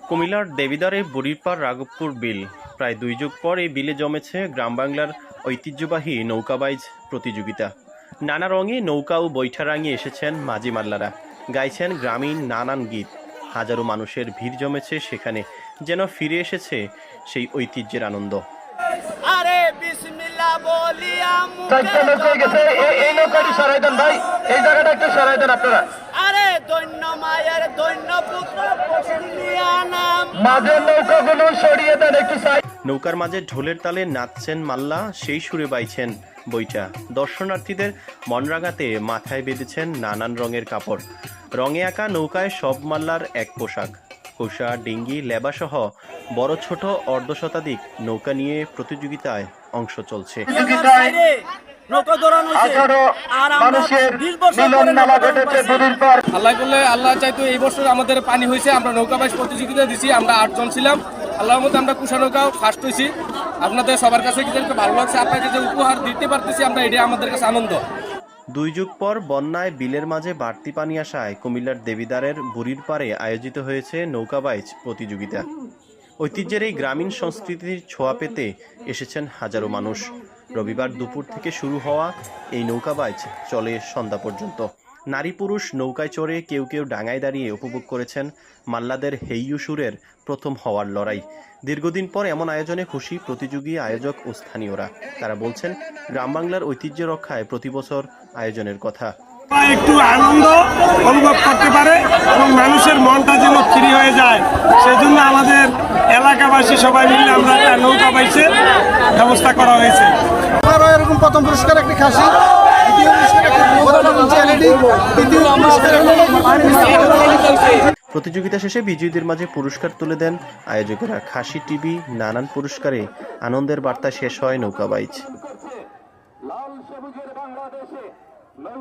কুমিল্লার দেবিদ্বারে বুড়িরপাড় রাঘবপুর বিল। প্রায় 2 যুগ পর এই বিলে জমেছে গ্রাম বাংলার ঐতিহ্যবাহী নৌকাবাইজ প্রতিযোগিতা। নানা রঙে নৌকা ও বৈঠা রাঙিয়ে এসেছেন মাঝি মাল্লারা, গাইছেন গ্রামীণ নানান গীত। হাজারো মানুষের ভিড় জমেছে সেখানে, যেন ফিরে এসেছে সেই ঐতিহ্যের আনন্দ। আরে বিসমিল্লাহ বলিয়া এই নৌকাটি সরাই দেন ভাই, এই জায়গাটা একটু সরাই দেন আপনারা। আরে দৈন্য মায়ের দৈন্য পুত্র পশ্চিমিয়া নাম মাঝের নৌকাগুলো সরিয়ে দেন একটু সাইড। নৌকার মাঝে ঢোলের তালে নাচছেন মাল্লা, সেই সুরে বাইছেন বৈঠা। দর্শনার্থীদের মন রাঙাতে মাথায় বেঁধেছেন নানান রঙের কাপড়। রঙে আঁকা নৌকায় সব মাল্লার এক পোশাক। কোষা, ডিঙ্গি, লেবাসহ বড় ছোট অর্ধশতাধিক নৌকা নিয়ে প্রতিযোগিতায় অংশ চলছে। আল্লাহ করলে আল্লাহ চাইতো এই বছর আমাদের পানি হয়েছে, আমরা নৌকা বাইচ প্রতিযোগিতা দিছি, আমরা 8 জন ছিলাম। আল্লাহর মধ্যে আমরা কুষা নৌকাও ফার্স্ট হয়েছি। আপনাদের সবার কাছে ভালো লাগছে, আপনাকে যে উপহার দিতে পারতেছি আমরা, এটা আমাদের কাছে আনন্দ। 2 যুগ পর বন্যায় বিলের মাঝে বাড়তি পানি আসায় কুমিল্লার দেবিদ্বারের বুড়ির পাড়ে আয়োজিত হয়েছে নৌকাবাইজ প্রতিযোগিতা। ঐতিহ্যের এই গ্রামীণ সংস্কৃতির ছোঁয়া পেতে এসেছেন হাজারো মানুষ। রবিবার দুপুর থেকে শুরু হওয়া এই নৌকাবাইজ চলে সন্ধ্যা পর্যন্ত। নারী পুরুষ নৌকায় চড়ে কেউ কেউ ডাঙায় দাঁড়িয়ে উপভোগ করেছেন মাল্লাদের হেইয়ু সুরের প্রথম হওয়ার লড়াই। দীর্ঘদিন পর এমন আয়োজনে খুশি প্রতিযোগী, আয়োজক ও স্থানীয়রা। তারা বলছেন গ্রাম বাংলার ঐতিহ্য রক্ষায় প্রতি বছর আয়োজনের কথা। একটু আনন্দ অনুভব করতে পারে এবং মানুষের মনটা যেন ফ্রি হয়ে যায়, সেই জন্য আমাদের এলাকাবাসী সবাই মিলে আমরা একটা নৌকা বাইচের ব্যবস্থা করা হয়েছে। আরও এরকম প্রথম পুরস্কার একটি খাসি, দ্বিতীয় পুরস্কার প্রতিযোগিতা শেষে বিজয়ীদের মাঝে পুরস্কার তুলে দেন আয়োজকেরা। খাসি, টিভি, নানান পুরস্কারে আনন্দের বার্তা শেষ হয় নৌকাবাইজ।